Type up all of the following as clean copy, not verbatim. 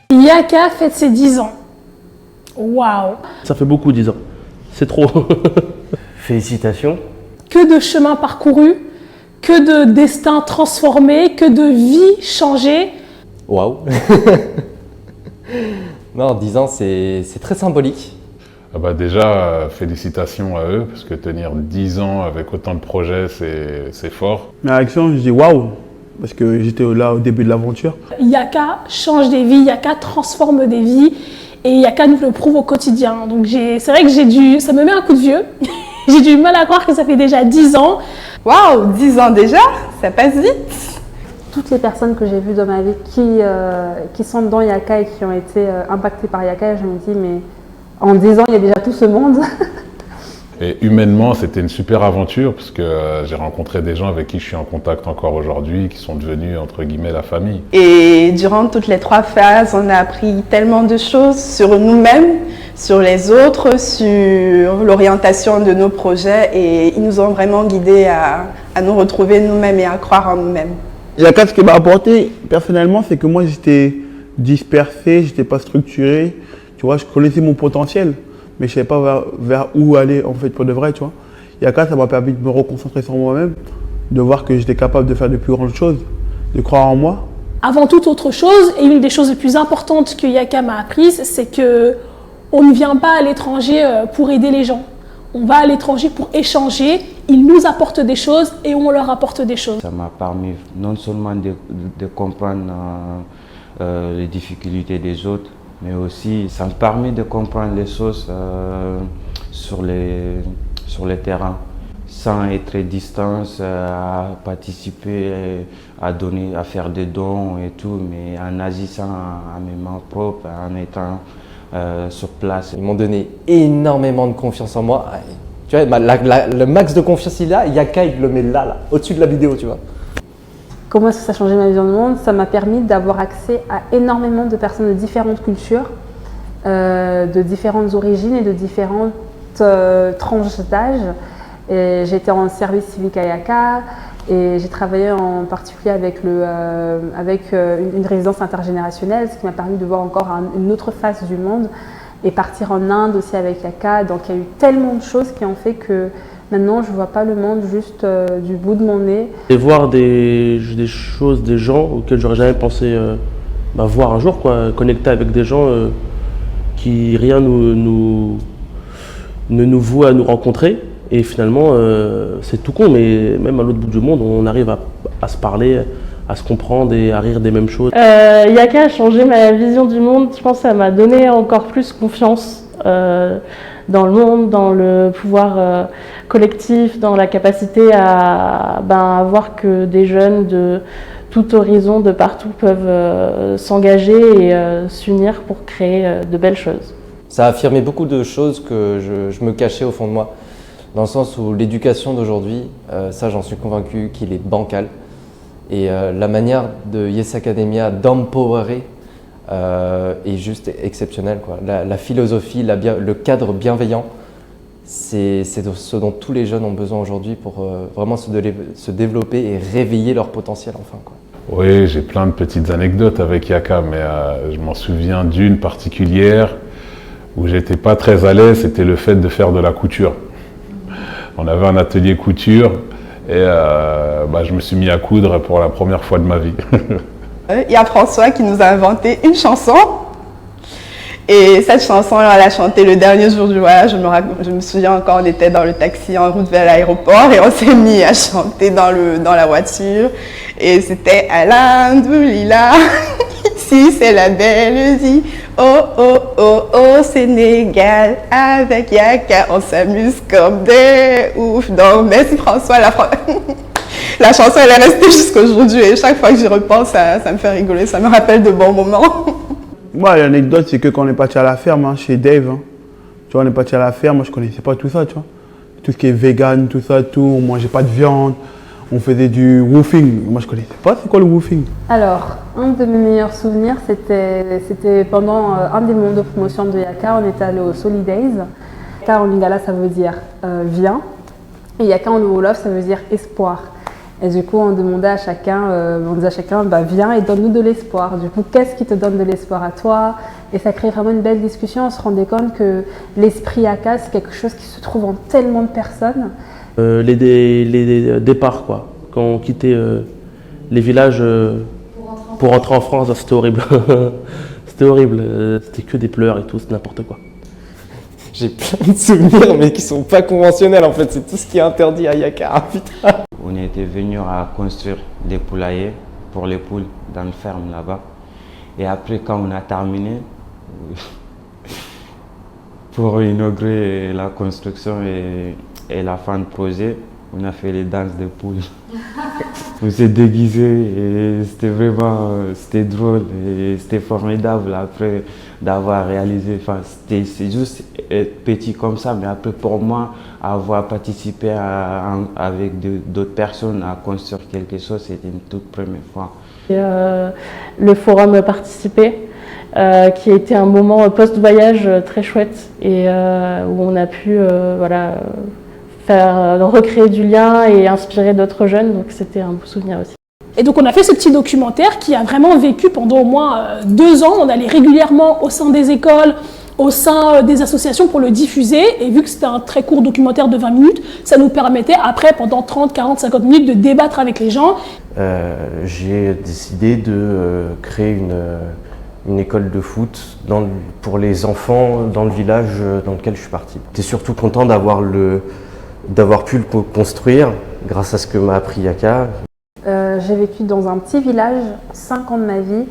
Yaka fête ses 10 ans. Waouh! Ça fait beaucoup 10 ans. C'est trop. Félicitations. Que de chemin parcouru, que de destin transformé, que de vie changée. Waouh. Non, 10 ans, c'est très symbolique. Ah bah déjà, félicitations à eux, parce que tenir 10 ans avec autant de projets, c'est fort. Ma réaction, je dis waouh, parce que j'étais là au début de l'aventure. Yaka change des vies, Yaka transforme des vies et Yaka nous le prouve au quotidien. Donc c'est vrai que ça me met un coup de vieux. J'ai du mal à croire que ça fait déjà 10 ans. Waouh, 10 ans déjà, ça passe vite. Toutes les personnes que j'ai vues dans ma vie qui sont dans Yaka et qui ont été impactées par Yaka, je me dis mais en 10 ans il y a déjà tout ce monde. Et humainement, c'était une super aventure, parce que j'ai rencontré des gens avec qui je suis en contact encore aujourd'hui, qui sont devenus, entre guillemets, la famille. Et durant toutes les 3 phases, on a appris tellement de choses sur nous-mêmes, sur les autres, sur l'orientation de nos projets, et ils nous ont vraiment guidés à nous retrouver nous-mêmes et à croire en nous-mêmes. Yaka, ce qui m'a apporté personnellement, c'est que moi j'étais dispersé, j'étais pas structuré. Tu vois, je connaissais mon potentiel, mais je savais pas vers où aller en fait pour de vrai, tu vois. Yaka, ça m'a permis de me reconcentrer sur moi-même, de voir que j'étais capable de faire de plus grandes choses, de croire en moi. Avant toute autre chose, et une des choses les plus importantes que Yaka m'a apprises, c'est que on ne vient pas à l'étranger pour aider les gens. On va à l'étranger pour échanger, ils nous apportent des choses et on leur apporte des choses. Ça m'a permis non seulement de comprendre les difficultés des autres, mais aussi ça me permet de comprendre les choses sur les terrains, sans être distant, à participer, à donner, à faire des dons et tout, mais en agissant à mes mains propres, en étant sur place. Ils m'ont donné énormément de confiance en moi. Tu vois, le max de confiance il a, Yaka il le met là, au-dessus de la vidéo, tu vois. Comment est-ce que ça a changé ma vision du monde? Ça m'a permis d'avoir accès à énormément de personnes de différentes cultures, de différentes origines et de différentes tranches d'âge. J'étais en service civique à Yaka et j'ai travaillé en particulier avec une résidence intergénérationnelle, ce qui m'a permis de voir encore une autre face du monde et partir en Inde aussi avec Yaka. Donc il y a eu tellement de choses qui ont fait que maintenant, je ne vois pas le monde juste du bout de mon nez. Et voir des choses, des gens auxquels j'aurais jamais pensé voir un jour, quoi, connecter avec des gens qui rien ne nous voue à nous rencontrer. Et finalement, c'est tout con, mais même à l'autre bout du monde, on arrive à se parler, à se comprendre et à rire des mêmes choses. Yaka a changé ma vision du monde. Je pense que ça m'a donné encore plus confiance dans le monde, dans le pouvoir collectif, dans la capacité à voir que des jeunes de tout horizon, de partout, peuvent s'engager et s'unir pour créer de belles choses. Ça a affirmé beaucoup de choses que je me cachais au fond de moi, dans le sens où l'éducation d'aujourd'hui, ça j'en suis convaincu qu'il est bancal. Et la manière de Yes Academia d'empowerer est juste exceptionnelle, quoi. La philosophie, le cadre bienveillant, c'est ce dont tous les jeunes ont besoin aujourd'hui pour vraiment se développer et réveiller leur potentiel enfin, quoi. Oui, j'ai plein de petites anecdotes avec Yaka, mais je m'en souviens d'une particulière où j'étais pas très à l'aise, c'était le fait de faire de la couture. On avait un atelier couture et je me suis mis à coudre pour la première fois de ma vie. Il y a François qui nous a inventé une chanson. Et cette chanson, elle a chanté le dernier jour du voyage. Je me souviens encore, on était dans le taxi en route vers l'aéroport et on s'est mis à chanter dans la voiture. Et c'était Alhamdoulilah, ici c'est la belle vie. Oh, oh, oh, oh, Sénégal, avec Yaka, on s'amuse comme des ouf. Donc, merci François. La chanson, elle est restée jusqu'à aujourd'hui et chaque fois que j'y repense, ça me fait rigoler, ça me rappelle de bons moments. Moi, l'anecdote, c'est que quand on est parti à la ferme, chez Dave, tu vois, on est parti à la ferme, moi je connaissais pas tout ça, tu vois. Tout ce qui est vegan, tout ça, on mangeait pas de viande, on faisait du woofing. Moi je connaissais pas, c'est quoi le woofing? Alors, un de mes meilleurs souvenirs, c'était pendant un des moments de promotion de Yaka, on était allé au Solidays. Yaka en lingala, ça veut dire viens, et Yaka en wolof, ça veut dire espoir. Et du coup, on demandait à chacun, viens et donne-nous de l'espoir. Du coup, qu'est-ce qui te donne de l'espoir à toi? Et ça crée vraiment une belle discussion. On se rendait compte que l'esprit Yaka, c'est quelque chose qui se trouve en tellement de personnes. Les départs, quoi. Quand on quittait les villages pour rentrer en France, c'était horrible. C'était horrible. C'était que des pleurs et tout, c'est n'importe quoi. J'ai plein de souvenirs, mais qui sont pas conventionnels en fait. C'est tout ce qui est interdit à Yaka. Putain. On était venus à construire des poulaillers pour les poules dans la ferme là-bas. Et après, quand on a terminé, pour inaugurer la construction et la fin de projet, on a fait les danses des poules. On s'est déguisés et c'était drôle et c'était formidable après d'avoir réalisé. Enfin, c'est juste être petit comme ça, mais après pour moi, avoir participé avec d'autres personnes à construire quelque chose, c'était une toute première fois. Et, le forum Participer, qui a été un moment post-voyage très chouette et où on a pu recréer du lien et inspirer d'autres jeunes, donc c'était un beau souvenir aussi. Et donc on a fait ce petit documentaire qui a vraiment vécu pendant au moins 2 ans. On allait régulièrement au sein des écoles, au sein des associations pour le diffuser. Et vu que c'était un très court documentaire de 20 minutes, ça nous permettait après, pendant 30, 40, 50 minutes, de débattre avec les gens. J'ai décidé de créer une école de foot pour les enfants dans le village dans lequel je suis parti. J'étais surtout content d'avoir pu le construire grâce à ce que m'a appris Yaka. J'ai vécu dans un petit village 5 ans de ma vie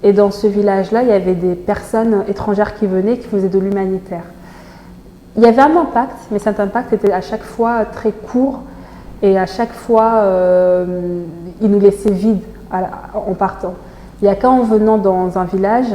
et dans ce village-là, il y avait des personnes étrangères qui venaient, qui faisaient de l'humanitaire. Il y avait un impact, mais cet impact était à chaque fois très court et à chaque fois, il nous laissait vides en partant. Yaka, en venant dans un village,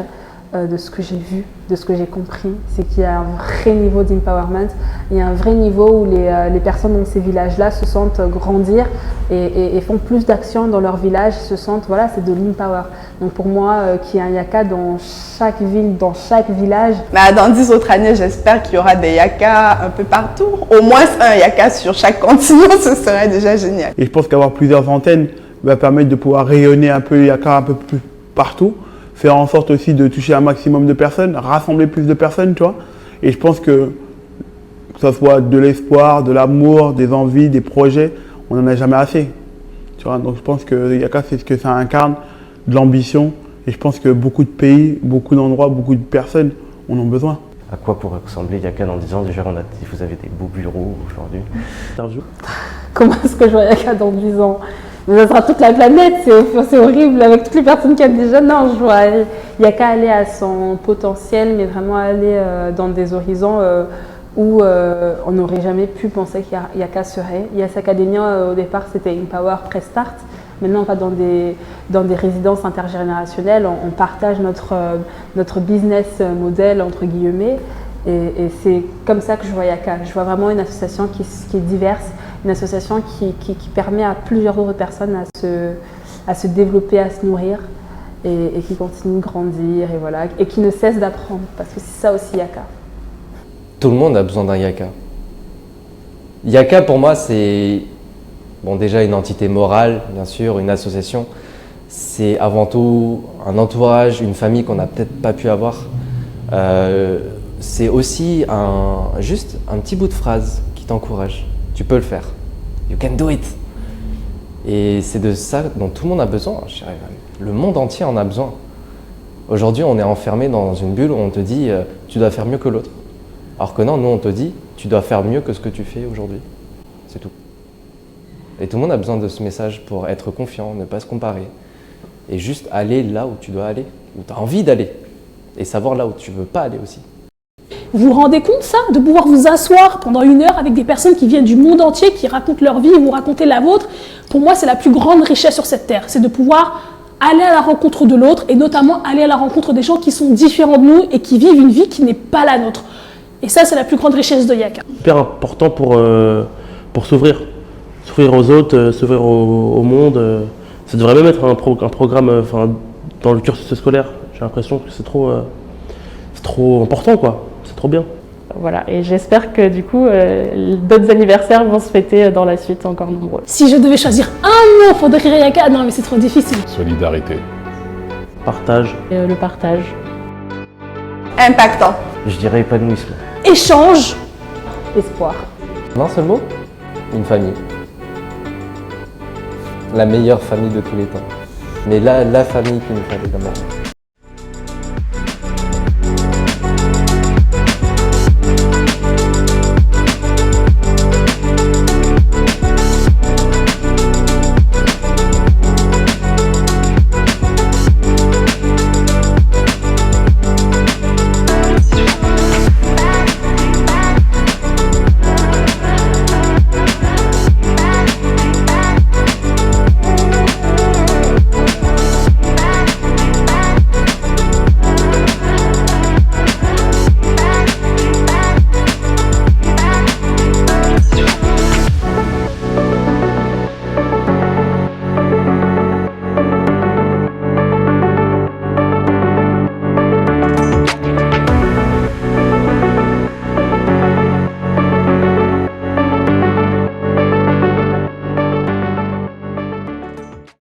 de ce que j'ai vu, de ce que j'ai compris, c'est qu'il y a un vrai niveau d'empowerment, il y a un vrai niveau où les personnes dans ces villages-là se sentent grandir et font plus d'actions dans leur village, se sentent, voilà, c'est de l'empower. Donc pour moi, qu'il y ait un Yaka dans chaque ville, dans chaque village. Dans 10 autres années, j'espère qu'il y aura des Yaka un peu partout. Au moins un Yaka sur chaque continent, ce serait déjà génial. Et je pense qu'avoir plusieurs antennes va permettre de pouvoir rayonner un peu Yaka un peu plus partout. Faire en sorte aussi de toucher un maximum de personnes, rassembler plus de personnes, tu vois. Et je pense que ce soit de l'espoir, de l'amour, des envies, des projets, on n'en a jamais assez. Tu vois. Donc je pense que Yaka, c'est ce que ça incarne, de l'ambition. Et je pense que beaucoup de pays, beaucoup d'endroits, beaucoup de personnes en ont besoin. À quoi pourrait ressembler Yaka dans 10 ans? Déjà, vous avez des beaux bureaux aujourd'hui. Interview. Comment est-ce que je vois Yaka dans 10 ans? Mais ça sera toute la planète, c'est horrible avec toutes les personnes qui aiment déjà. Non, je vois Yaka aller à son potentiel, mais vraiment aller dans des horizons où on n'aurait jamais pu penser qu'Yaka serait. Yes Academia, au départ, c'était Empower Prestart. Maintenant, on va dans des résidences intergénérationnelles, on partage notre business model, entre guillemets. Et c'est comme ça que je vois Yaka. Je vois vraiment une association qui est diverse, une association qui permet à plusieurs autres personnes à se développer, à se nourrir et qui continue de grandir et, voilà, et qui ne cesse d'apprendre, parce que c'est ça aussi Yaka. Tout le monde a besoin d'un Yaka. Yaka pour moi c'est déjà une entité morale, bien sûr, une association. C'est avant tout un entourage, une famille qu'on n'a peut-être pas pu avoir. C'est aussi juste un petit bout de phrase qui t'encourage. Tu peux le faire. You can do it. Et c'est de ça dont tout le monde a besoin. Le monde entier en a besoin. Aujourd'hui, on est enfermé dans une bulle où on te dit tu dois faire mieux que l'autre. Alors que non, nous on te dit tu dois faire mieux que ce que tu fais aujourd'hui. C'est tout. Et tout le monde a besoin de ce message pour être confiant, ne pas se comparer. Et juste aller là où tu dois aller, où tu as envie d'aller. Et savoir là où tu ne veux pas aller aussi. Vous vous rendez compte ça? De pouvoir vous asseoir pendant 1 heure avec des personnes qui viennent du monde entier, qui racontent leur vie et vous racontez la vôtre. Pour moi, c'est la plus grande richesse sur cette terre. C'est de pouvoir aller à la rencontre de l'autre et notamment aller à la rencontre des gens qui sont différents de nous et qui vivent une vie qui n'est pas la nôtre. Et ça, c'est la plus grande richesse de Yaka. Hyper important pour s'ouvrir aux autres, s'ouvrir au monde. Ça devrait même être un programme dans le cursus scolaire. J'ai l'impression que c'est trop important, quoi. C'est trop bien. voilà. Et j'espère que du coup, d'autres anniversaires vont se fêter dans la suite encore nombreux. Si je devais choisir un mot pour décrire Yaka, non mais c'est trop difficile. Solidarité. Partage. Et, le partage. Impactant. Je dirais épanouissement. Échange. Espoir. Un seul mot? Une famille. La meilleure famille de tous les temps. Mais la famille qu'il nous fallait d'abord.